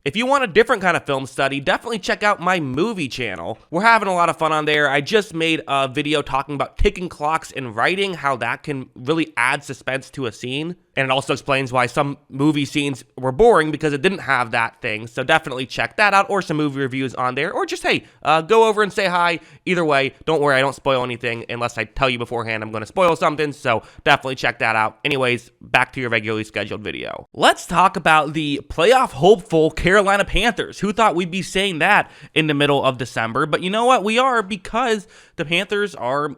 If you want a different kind of film study, definitely check out my movie channel. We're having a lot of fun on there. I just made a video talking about ticking clocks in writing, how that can really add suspense to a scene. And it also explains why some movie scenes were boring because it didn't have that thing. So definitely check that out, or some movie reviews on there, or just, hey, go over and say hi. Either way, don't worry, I don't spoil anything unless I tell you beforehand I'm going to spoil something. So definitely check that out. Anyways, back to your regularly scheduled video. Let's talk about the playoff hopeful Carolina Panthers. Who thought we'd be saying that in the middle of December? But you know what? We are, because the Panthers are,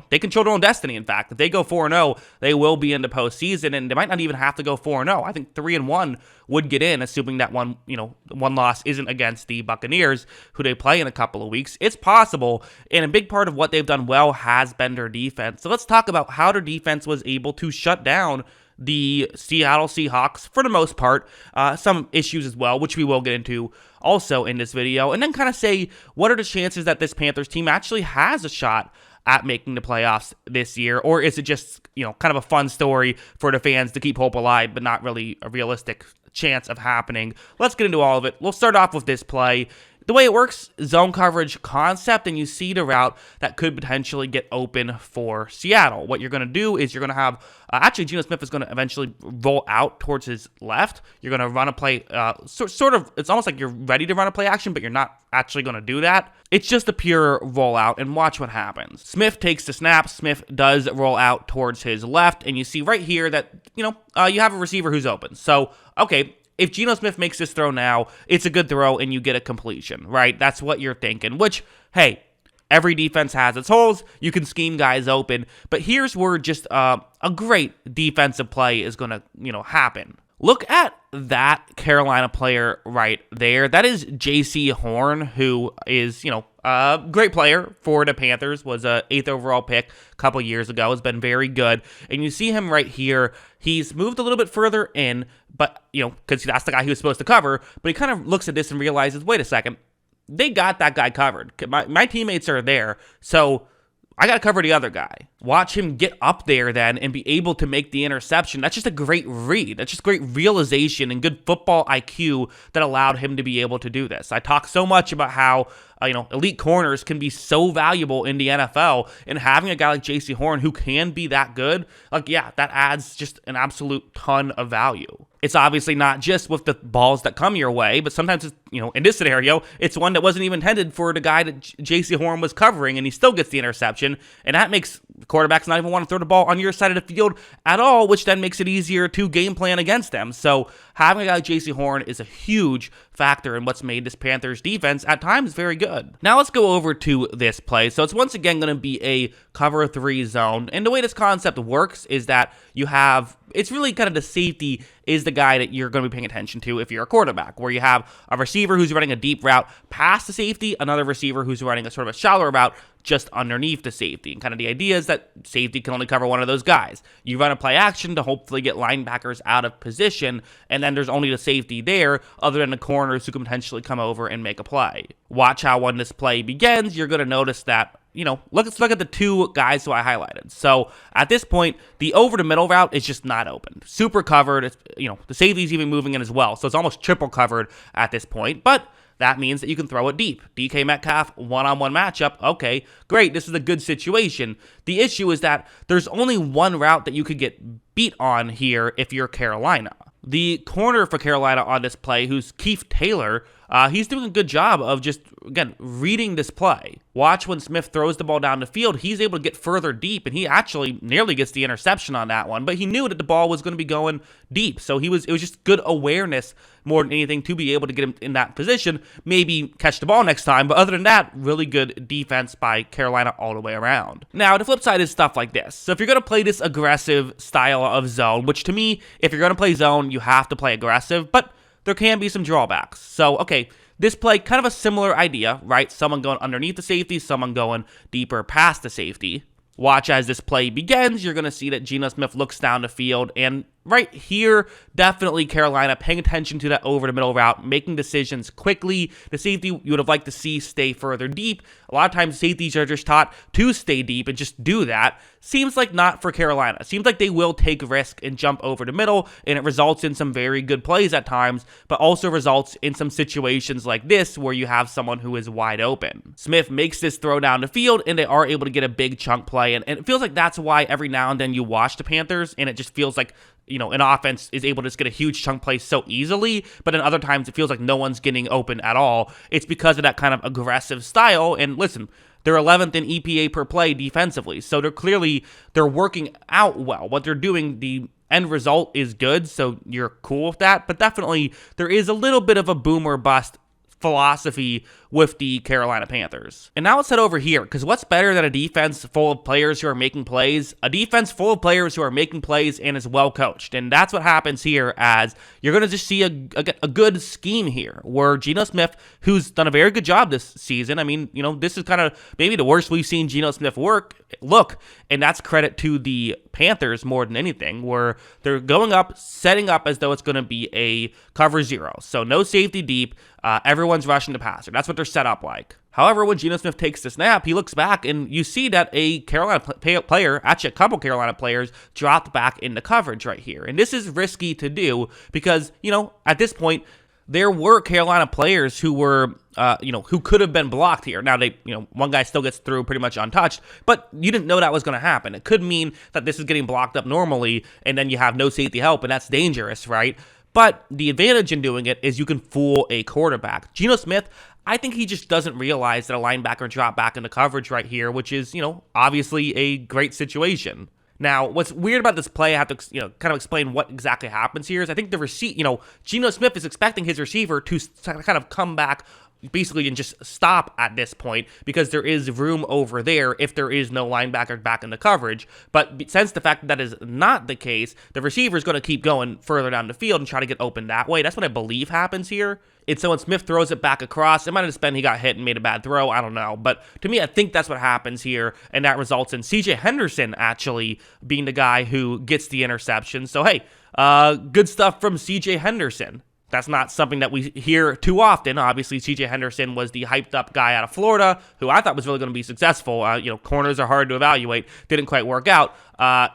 they control their own destiny, in fact. If they go 4-0, they will be in the postseason, and they might not even have to go 4-0. I think 3-1 would get in, assuming that one loss isn't against the Buccaneers, who they play in a couple of weeks. It's possible, and a big part of what they've done well has been their defense. So let's talk about how their defense was able to shut down the Seattle Seahawks for the most part. Some issues as well, which we will get into also in this video, and then kind of say what are the chances that this Panthers team actually has a shot at making the playoffs this year, or is it just, kind of a fun story for the fans to keep hope alive, but not really a realistic chance of happening? Let's get into all of it. We'll start off with this play. The way it works, zone coverage concept, and you see the route that could potentially get open for Seattle. What you're going to do is you're going to have, actually Geno Smith is going to eventually roll out towards his left. You're going to run a play, sort of, it's almost like you're ready to run a play action, but you're not actually going to do that. It's just a pure rollout, and watch what happens. Smith takes the snap. Smith does roll out towards his left, and you see right here that, you have a receiver who's open. So, okay, if Geno Smith makes this throw now, it's a good throw and you get a completion, right? That's what you're thinking, which, hey, every defense has its holes. You can scheme guys open, but here's where just a great defensive play is going to, happen. Look at that Carolina player right there. That is J.C. Horn, who is, a great player for the Panthers, was a 8th overall pick a couple years ago, has been very good. And you see him right here. He's moved a little bit further in, but, because that's the guy he was supposed to cover. But he kind of looks at this and realizes, wait a second, they got that guy covered. My teammates are there, so I got to cover the other guy. Watch him get up there then and be able to make the interception. That's just a great read. That's just great realization and good football IQ that allowed him to be able to do this. I talk so much about how elite corners can be so valuable in the NFL, and having a guy like J.C. Horn who can be that good, that adds just an absolute ton of value. It's obviously not just with the balls that come your way, but sometimes it's, in this scenario, it's one that wasn't even intended for the guy that J.C. Horn was covering, and he still gets the interception, and that makes quarterbacks not even want to throw the ball on your side of the field at all, which then makes it easier to game plan against them. So having a guy like J.C. Horn is a huge factor in what's made this Panthers defense at times very good. Now let's go over to this play. So it's once again going to be a cover 3 zone, and the way this concept works is that it's really kind of the safety is the guy that you're going to be paying attention to if you're a quarterback, where you have a receiver who's running a deep route past the safety, another receiver who's running a sort of a shallower route just underneath the safety. And kind of the idea is that safety can only cover one of those guys. You run a play action to hopefully get linebackers out of position, and then there's only the safety there other than the corners who can potentially come over and make a play. Watch how when this play begins, you're going to notice that let's look at the two guys who I highlighted. So at this point, the over the middle route is just not open. Super covered. It's, the safety's even moving in as well. So it's almost triple covered at this point. But that means that you can throw it deep. DK Metcalf, one-on-one matchup. Okay, great. This is a good situation. The issue is that there's only one route that you could get beat on here if you're Carolina. The corner for Carolina on this play, who's Keith Taylor, he's doing a good job of just, again, reading this play. Watch when Smith throws the ball down the field, he's able to get further deep, and he actually nearly gets the interception on that one, but he knew that the ball was going to be going deep, so it was just good awareness more than anything to be able to get him in that position, maybe catch the ball next time, but other than that, really good defense by Carolina all the way around. Now, the flip side is stuff like this. So if you're going to play this aggressive style of zone, which to me, if you're going to play zone, you have to play aggressive, but there can be some drawbacks. So, okay, this play, kind of a similar idea, right? Someone going underneath the safety, someone going deeper past the safety. Watch as this play begins, you're going to see that Geno Smith looks down the field and right here, definitely Carolina paying attention to that over-the-middle route, making decisions quickly. The safety you would have liked to see stay further deep. A lot of times safeties are just taught to stay deep and just do that. Seems like not for Carolina. Seems like they will take risk and jump over the middle, and it results in some very good plays at times, but also results in some situations like this where you have someone who is wide open. Smith makes this throw down the field, and they are able to get a big chunk play, and it feels like that's why every now and then you watch the Panthers, and it just feels like, you know, an offense is able to just get a huge chunk play so easily, but then other times it feels like no one's getting open at all. It's because of that kind of aggressive style, and listen, they're 11th in EPA per play defensively, so they're working out well. What they're doing, the end result is good, so you're cool with that, but definitely there is a little bit of a boom or bust philosophy with the Carolina Panthers. And now let's head over here, because what's better than a defense full of players who are making plays? A defense full of players who are making plays and is well coached. And that's what happens here, as you're going to just see a good scheme here, where Geno Smith, who's done a very good job this season, I mean, you know, this is kind of maybe the worst we've seen Geno Smith look, and that's credit to the Panthers more than anything, where they're going up, setting up as though it's going to be a cover zero. So no safety deep, everyone's rushing the passer. That's what they're set up like. However, when Geno Smith takes the snap, he looks back, and you see that a Carolina player, actually a couple Carolina players, dropped back into coverage right here. And this is risky to do because, you know, at this point, there were Carolina players who were, who could have been blocked here. Now, one guy still gets through pretty much untouched, but you didn't know that was going to happen. It could mean that this is getting blocked up normally, and then you have no safety help, and that's dangerous, right? But the advantage in doing it is you can fool a quarterback. Geno Smith, I think he just doesn't realize that a linebacker dropped back into coverage right here, which is, obviously a great situation. Now, what's weird about this play, I have to, kind of explain what exactly happens here, is I think Geno Smith is expecting his receiver to kind of come back basically and just stop at this point, because there is room over there if there is no linebacker back in the coverage. But since the fact that is not the case, the receiver is going to keep going further down the field and try to get open that way. That's what I believe happens here. And so when Smith throws it back across, it might have just been he got hit and made a bad throw. I don't know. But to me, I think that's what happens here. And that results in CJ Henderson actually being the guy who gets the interception. So, hey, good stuff from CJ Henderson. That's not something that we hear too often. Obviously, CJ Henderson was the hyped-up guy out of Florida, who I thought was really going to be successful. Corners are hard to evaluate. Didn't quite work out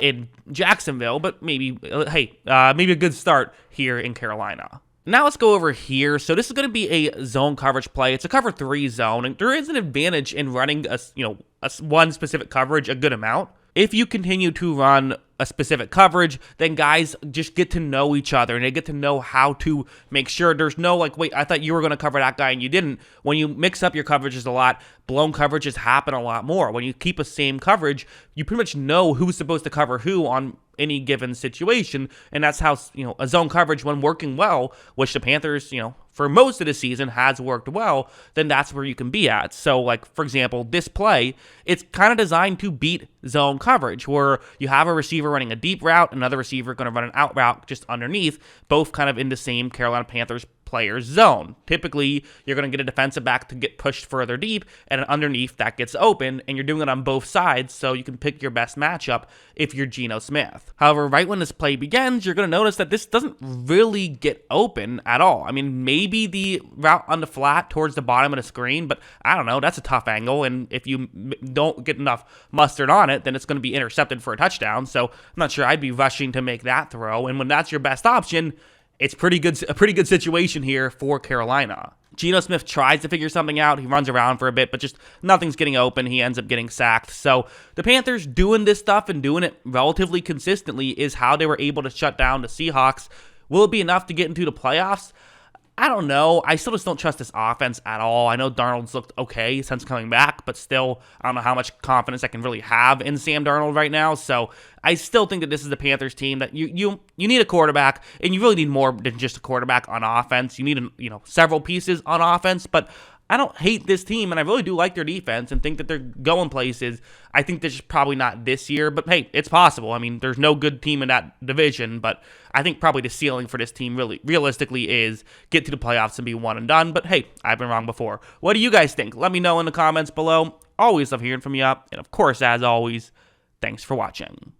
in Jacksonville, but maybe a good start here in Carolina. Now let's go over here. So this is going to be a zone coverage play. It's a cover 3 zone, and there is an advantage in running one specific coverage a good amount. If you continue to run a specific coverage, then guys just get to know each other, and they get to know how to make sure there's no wait, I thought you were going to cover that guy and you didn't. When you mix up your coverages a lot, blown coverages happen a lot more. When you keep a same coverage, you pretty much know who's supposed to cover who on any given situation, and that's how a zone coverage, when working well, which the Panthers for most of the season has worked well, then that's where you can be at. So for example, this play, it's kind of designed to beat zone coverage, where you have a receiver running a deep route, another receiver going to run an out route just underneath, both kind of in the same Carolina Panthers player's zone. Typically, you're going to get a defensive back to get pushed further deep, and underneath that gets open, and you're doing it on both sides, so you can pick your best matchup if you're Geno Smith. However, right when this play begins, you're going to notice that this doesn't really get open at all. I mean, maybe the route on the flat towards the bottom of the screen, but I don't know, that's a tough angle, and if you don't get enough mustard on it, then it's going to be intercepted for a touchdown, so I'm not sure I'd be rushing to make that throw, and when that's your best option, it's a pretty good situation here for Carolina. Geno Smith tries to figure something out. He runs around for a bit, but just nothing's getting open. He ends up getting sacked. So the Panthers doing this stuff and doing it relatively consistently is how they were able to shut down the Seahawks. Will it be enough to get into the playoffs? I don't know. I still just don't trust this offense at all. I know Darnold's looked okay since coming back, but still, I don't know how much confidence I can really have in Sam Darnold right now. So I still think that this is the Panthers team that you need a quarterback, and you really need more than just a quarterback on offense. You need several pieces on offense, but I don't hate this team, and I really do like their defense and think that they're going places. I think this is probably not this year, but hey, it's possible. I mean, there's no good team in that division, but I think probably the ceiling for this team really realistically is get to the playoffs and be one and done. But hey, I've been wrong before. What do you guys think? Let me know in the comments below. Always love hearing from you. And of course, as always, thanks for watching.